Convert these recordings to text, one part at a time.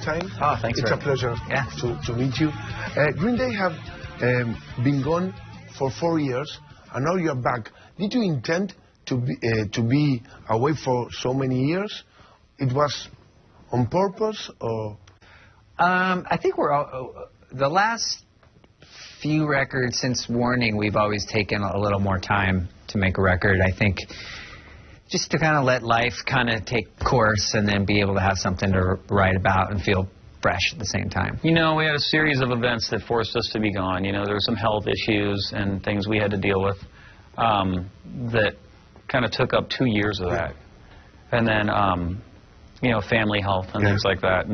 time. Oh, thanks. It's a pleasure to meet you. Green Day have been gone for 4 years, and now you're back. Did you intend to be away for so many years? It was on purpose, or? I think we're all, the last few records since Warning, we've always taken a little more time to make a record. I think just to kind of let life kind of take course and then be able to have something to write about and feel fresh at the same time. You know, we had a series of events that forced us to be gone. You know, there were some health issues and things we had to deal with that kind of took up 2 years of that. And then, you know, family health and things like that.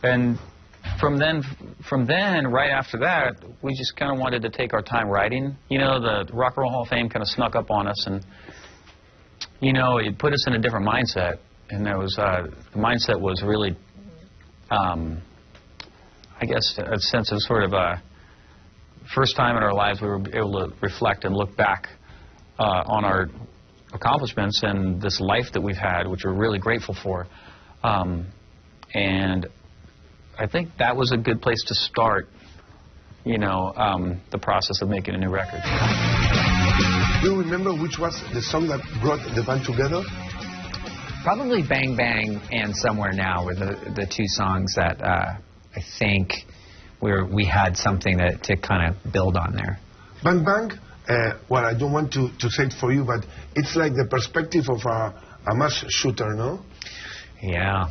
And from then, right after that, we just kind of wanted to take our time writing. You know, the Rock and Roll Hall of Fame kind of snuck up on us, and you know, it put us in a different mindset. And there was the mindset was really, I guess, a sense of sort of a first time in our lives we were able to reflect and look back on our accomplishments and this life that we've had, which we're really grateful for. And I think that was a good place to start, you know, the process of making a new record. Do you remember which was the song that brought the band together? Probably Bang Bang and Somewhere Now were the two songs that I think we had something to kind of build on there. Bang Bang, well, I don't want to say it for you, but it's like the perspective of a mass shooter, no? Yeah.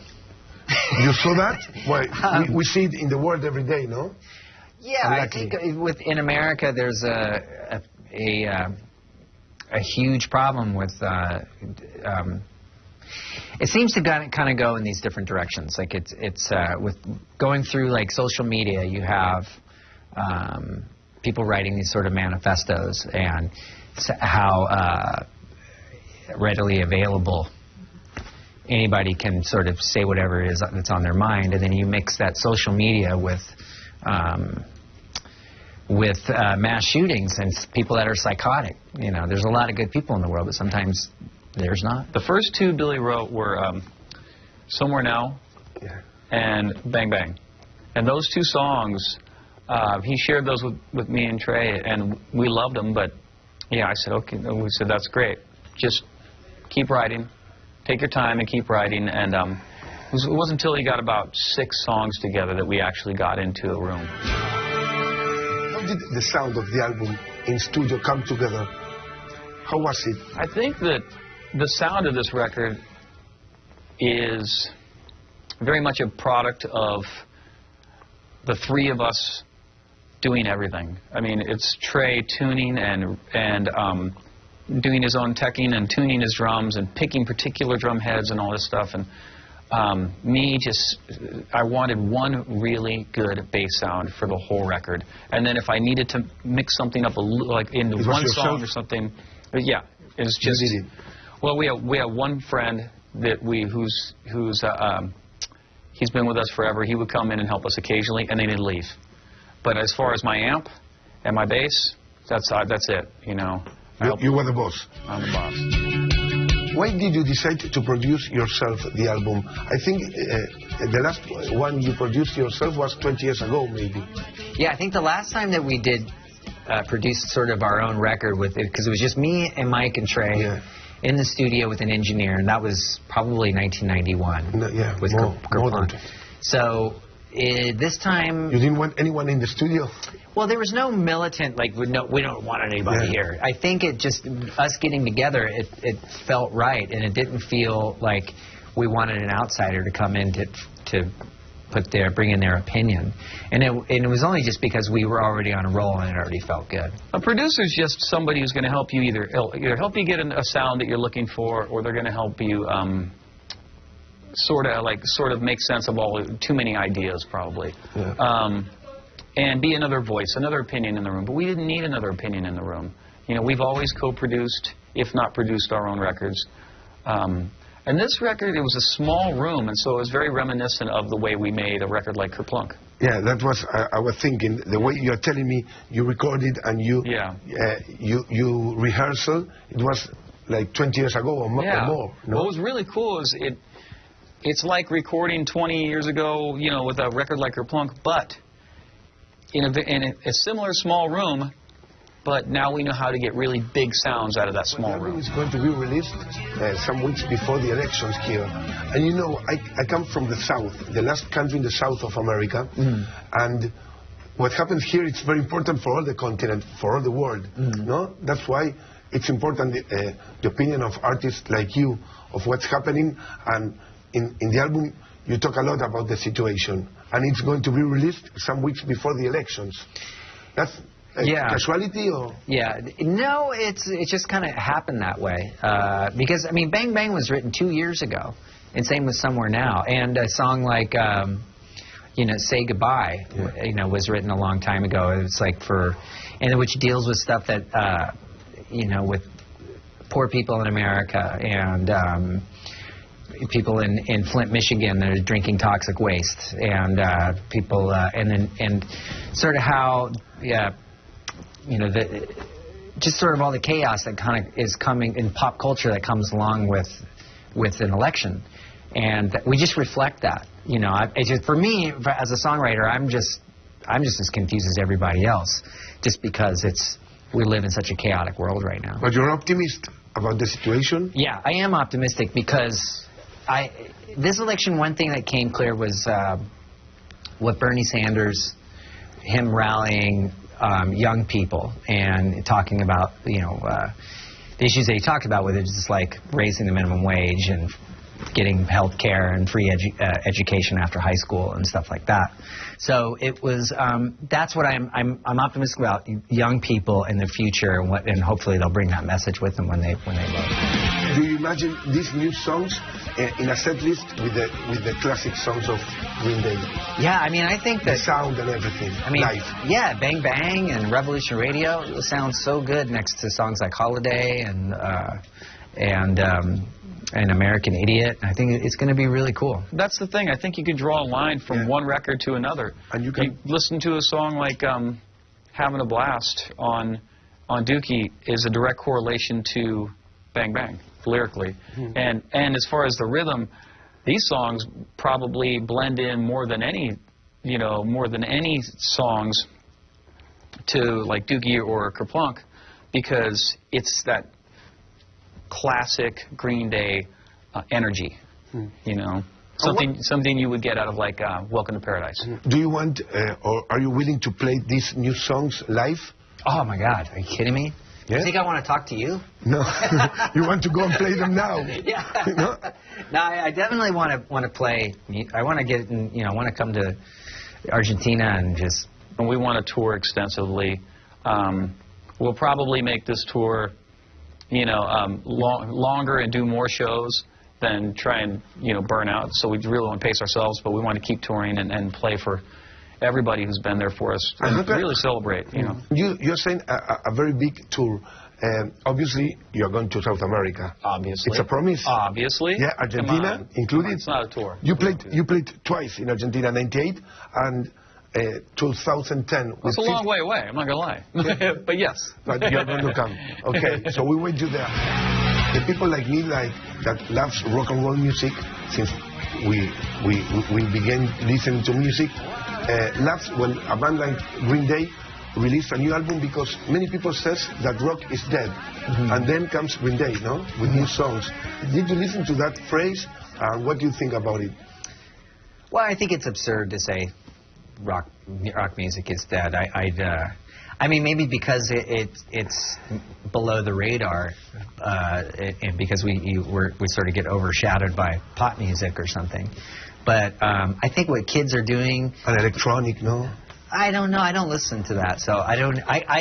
You saw that? Well, we see it in the world every day, no? Yeah, I think in America there's a huge problem with it seems to kind of go in these different directions. Like it's with going through like social media, you have people writing these sort of manifestos and how readily available anybody can sort of say whatever it is that's on their mind, and then you mix that social media with mass shootings and people that are psychotic. You know, there's a lot of good people in the world, but sometimes there's not. The first two Billie wrote were Somewhere Now and Bang Bang. And those two songs, he shared those with me and Trey, and we loved them, but yeah, I said, okay, we said, that's great. Just keep writing. Take your time and keep writing, and it wasn't until he got about 6 songs together that we actually got into a room. How did the sound of the album in studio come together? How was it? I think that the sound of this record is very much a product of the three of us doing everything. I mean, it's Trey tuning and doing his own teching and tuning his drums and picking particular drum heads and all this stuff, and me just, I wanted one really good bass sound for the whole record, and then if I needed to mix something up like into one song or something, yeah, it's just. Well, we have one friend that he's been with us forever. He would come in and help us occasionally, and then he'd leave. But as far as my amp and my bass, that's it, you know. You were the boss. I'm the boss. Why did you decide to produce yourself the album? I think the last one you produced yourself was 20 years ago, maybe. Yeah, I think the last time that we did produce sort of our own record with it, because it was just me and Mike and Trey in the studio with an engineer, and that was probably 1991. No, yeah, with more than. So this time... You didn't want anyone in the studio? Well, there was no militant, like, we don't want anybody here. I think it just, us getting together, it felt right, and it didn't feel like we wanted an outsider to come in to bring in their opinion. And it was only just because we were already on a roll and it already felt good. A producer's just somebody who's going to help you either help you get a sound that you're looking for, or they're going to help you sort of make sense of too many ideas, probably. Yeah. And be another voice, another opinion in the room. But we didn't need another opinion in the room. You know, we've always co-produced, if not produced, our own records. And this record, it was a small room, and so it was very reminiscent of the way we made a record like Kerplunk. Yeah, that was, I was thinking, the way you're telling me you recorded and you rehearsal, it was like 20 years ago or more. No? What was really cool is it's like recording 20 years ago, you know, with a record like Kerplunk, but in a similar small room, but now we know how to get really big sounds out of that small room. It's going to be released some weeks before the elections here. And you know, I come from the South, the last country in the South of America, and what happens here is very important for all the continent, for all the world. No? That's why it's important, the opinion of artists like you, of what's happening, and in the album you talk a lot about the situation, and it's going to be released some weeks before the elections. That's casuality, or? Yeah, no, it just kind of happened that way. Because, I mean, Bang Bang was written 2 years ago, and same with Somewhere Now. And a song like, you know, Say Goodbye, you know, was written a long time ago. It's like and which deals with stuff that, you know, with poor people in America and people in Flint, Michigan that are drinking toxic waste, and people, and sort of how, you know, just sort of all the chaos that kind of is coming in pop culture that comes along with an election, and we just reflect that. You know, it's just, for me, as a songwriter, I'm just as confused as everybody else, just because we live in such a chaotic world right now. But you're an optimist about the situation? Yeah, I am optimistic because this election, one thing that came clear was what Bernie Sanders, him rallying young people and talking about, you know, the issues that he talked about, whether it's just like raising the minimum wage and getting health care and free education after high school and stuff like that. So it was, that's what I'm optimistic about, young people in the future, and hopefully they'll bring that message with them when they vote. Do you imagine these new songs in a set list with the classic songs of Green Day? Yeah, I mean, I think that... The sound and everything, I mean, live. Yeah, Bang Bang and Revolution Radio, it sounds so good next to songs like Holiday and American Idiot. I think it's going to be really cool. That's the thing. I think you could draw a line from one record to another. And you listen to a song like Having a Blast on Dookie is a direct correlation to Bang Bang, lyrically. And as far as the rhythm, these songs probably blend in more than any songs to like Dookie or Kerplunk, because it's that classic Green Day energy, you know, something you would get out of like Welcome to Paradise. Do you want, or are you willing to play these new songs live? Oh my God, are you kidding me? Yeah? You think I want to talk to you? No, you want to go and play them now? Yeah. No? No, I definitely want to play. I want to get, you know, I want to come to Argentina and just. And we want to tour extensively. We'll probably make this tour, you know, longer and do more shows than try and, you know, burn out. So we really want to pace ourselves, but we want to keep touring and play for everybody who's been there for us and really celebrate, you know. You're saying a very big tour. Obviously, you're going to South America. Obviously. It's a promise. Obviously. Yeah, Argentina included. It's not a tour. You played twice in Argentina, 98 and 2010. It's a long way away, I'm not going to lie. Yeah. But yes. But you're going to come. Okay, so we wait you there. The people like me, that loves rock and roll music, since we began listening to music, loves when a band like Green Day released a new album, because many people says that rock is dead. And then comes Green Day, no? With new songs. Did you listen to that phrase? What do you think about it? Well, I think it's absurd to say rock music is dead. I mean, maybe because it's below the radar, and because we sort of get overshadowed by pop music or something. But I think what kids are doing. And electronic, no? I don't know. I don't listen to that, so I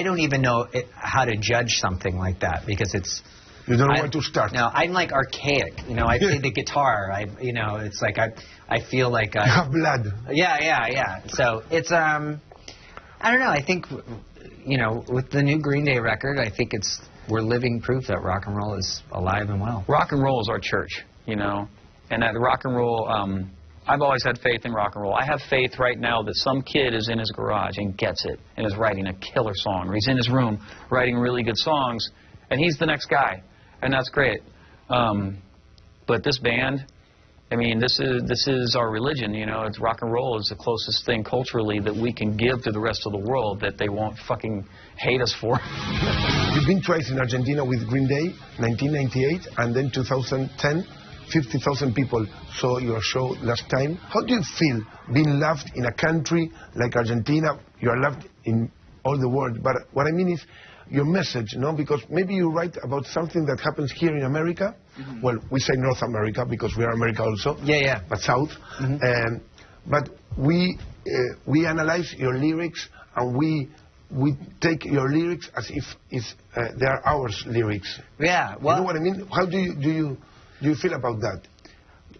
don't even know how to judge something like that, because it's. You don't know where to start. No, I'm like archaic. You know, I play the guitar. You know, it's like I feel like you have blood. Yeah. So it's I don't know. I think, you know, with the new Green Day record, I think we're living proof that rock and roll is alive and well. Rock and roll is our church, you know, and that rock and roll. I've always had faith in rock and roll. I have faith right now that some kid is in his garage and gets it and is writing a killer song, or he's in his room writing really good songs, and he's the next guy. And that's great. But this band, I mean, this is our religion, you know. It's rock and roll is the closest thing culturally that we can give to the rest of the world that they won't fucking hate us for. You've been twice in Argentina with Green Day, 1998, and then 2010. 50,000 people saw your show last time. How do you feel being loved in a country like Argentina? You are loved in all the world, but what I mean is your message, no? Because maybe you write about something that happens here in America. Mm-hmm. Well, we say North America because we are America also. Yeah, yeah. But South. Mm-hmm. But we analyze your lyrics and we take your lyrics as if they are our lyrics. Yeah. Well, you know what I mean? How do you feel about that?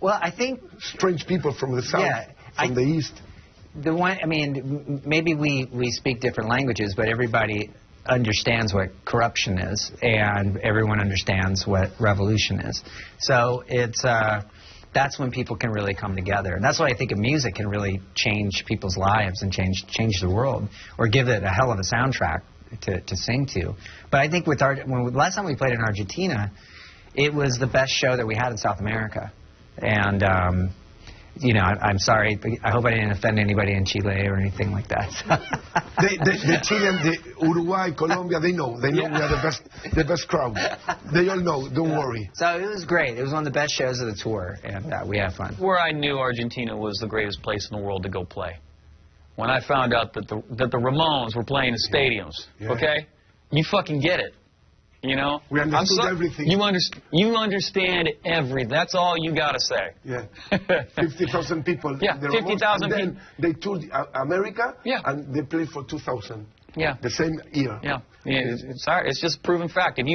Well, I think strange people from the South, from the East. The one, I mean, maybe we speak different languages, but everybody understands what corruption is, and everyone understands what revolution is. So it's that's when people can really come together, and that's why I think of music can really change people's lives and change the world, or give it a hell of a soundtrack to sing to. But I think with last time we played in Argentina, it was the best show that we had in South America, and you know, I'm sorry. I hope I didn't offend anybody in Chile or anything like that. the Chilean, the Uruguay, Colombia, they know we are the best crowd. They all know. Don't worry. So it was great. It was one of the best shows of the tour, and we had fun. Where I knew Argentina was the greatest place in the world to go play. When I found out that the Ramones were playing in stadiums, okay, you fucking get it. You know, we understood everything. You understand everything. That's all you gotta say. Yeah, 50,000 people. Yeah, 50,000 people. Then they toured America. Yeah. And they played for 2,000. Yeah. The same year. Yeah. It's just proven fact. If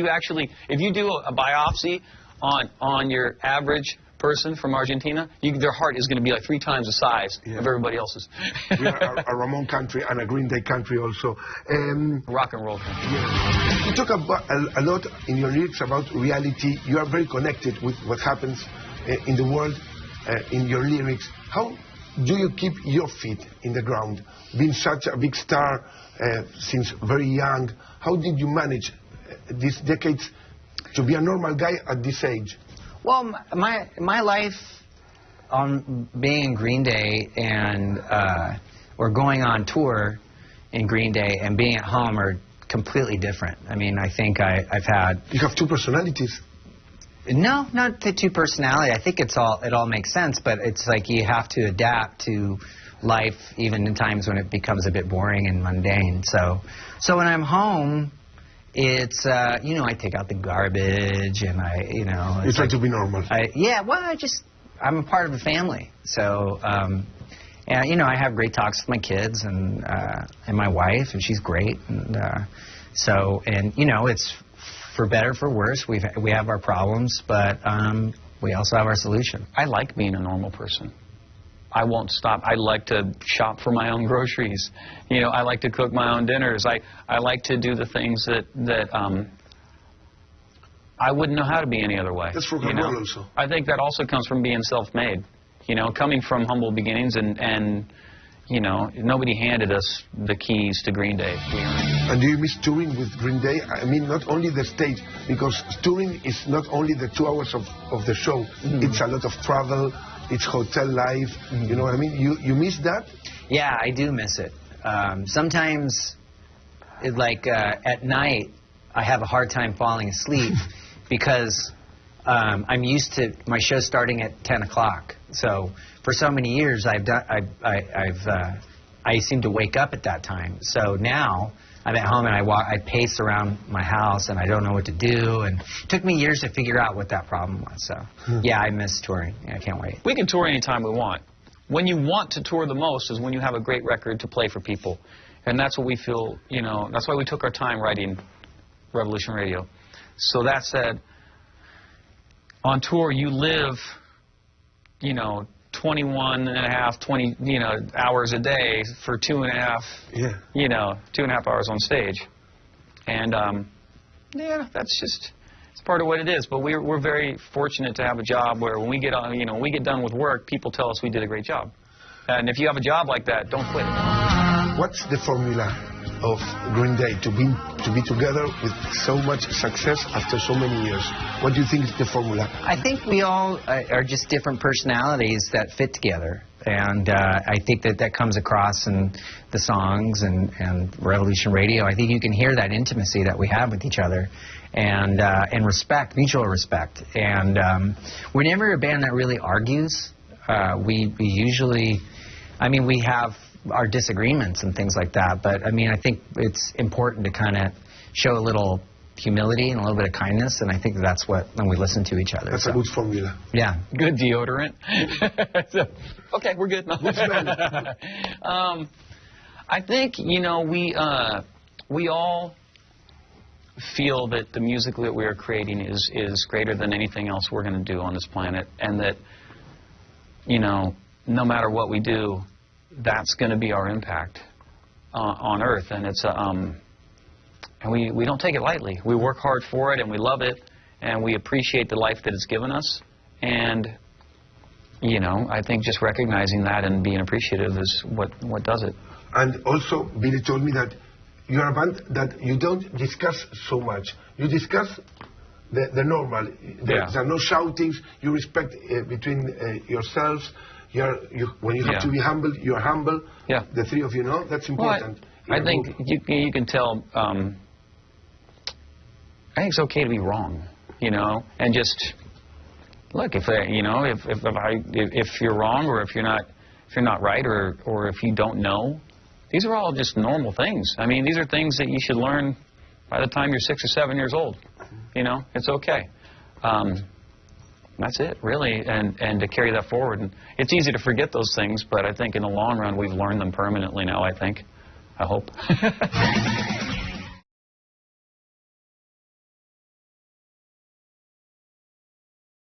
you do a biopsy on your average person from Argentina, their heart is going to be like 3 times the size of everybody else's. We are a Ramon country and a Green Day country also. Rock and roll country. Yeah. You talk about a lot in your lyrics about reality. You are very connected with what happens in the world in your lyrics. How do you keep your feet in the ground? Being such a big star since very young, how did you manage these decades to be a normal guy at this age? Well, my life on being in Green Day and or going on tour in Green Day and being at home are completely different. I mean, I think I've had... You have 2 personalities. No, not the 2 personality. I think it all makes sense, but it's like you have to adapt to life even in times when it becomes a bit boring and mundane. So when I'm home, it's, you know, I take out the garbage and You try to be normal. I'm a part of a family. So, and, you know, I have great talks with my kids and my wife, and she's great. And and, you know, it's for better, for worse. We have our problems, but we also have our solution. I like being a normal person. I won't stop. I like to shop for my own groceries. You know, I like to cook my own dinners. I like to do the things that I wouldn't know how to be any other way. That's rock and roll also. I think that also comes from being self-made. You know, coming from humble beginnings and you know, nobody handed us the keys to Green Day. And do you miss touring with Green Day? I mean, not only the stage, because touring is not only the 2 hours of the show. Mm-hmm. It's a lot of travel. It's hotel life, you know what I mean? You miss that? Yeah, I do miss it. Sometimes, at night, I have a hard time falling asleep because I'm used to my show starting at 10 o'clock. So for so many years, I seem to wake up at that time. So now I'm at home and I pace around my house and I don't know what to do, and it took me years to figure out what that problem was. So yeah, I miss touring. I can't wait. We can tour anytime we want. When you want to tour the most is when you have a great record to play for people, and that's what we feel. You know, that's why we took our time writing Revolution Radio. So that said, on tour you live, you know, 20 hours a day for 2.5 hours on stage, and it's part of what it is. But we're very fortunate to have a job where when we get done with work, people tell us we did a great job. And if you have a job like that, don't quit it. What's the formula of Green Day to be together with so much success after so many years? What do you think is the formula? I think we all are just different personalities that fit together, and I think that comes across in the songs and Revolution Radio. I think you can hear that intimacy that we have with each other, and respect, mutual respect. And we're never a band that really argues. We usually, I mean, we have our disagreements and things like that, but I mean, I think it's important to kind of show a little humility and a little bit of kindness, and I think that's what, when we listen to each other. That's a good formula. Yeah. Good deodorant. Okay, we're good. I think, you know, we all feel that the music that we are creating is greater than anything else we're going to do on this planet, and that, you know, no matter what we do, that's going to be our impact on Earth, and it's and we don't take it lightly. We work hard for it, and we love it, and we appreciate the life that it's given us, and you know, I think just recognizing that and being appreciative is what does it. And also, Billie told me that you're a band that you don't discuss so much. You discuss the normal. There are no shoutings. You respect between yourselves. When you have to be humble, you're humble. Yeah. The three of you know. That's important. Well, I think you can tell. I think it's okay to be wrong, you know, and just look, if you know, if you're wrong, or if you're not right, or if you don't know, these are all just normal things. I mean, these are things that you should learn by the time you're 6 or 7 years old. You know, it's okay. That's it, really, and to carry that forward. And it's easy to forget those things, but I think in the long run we've learned them permanently now, I hope.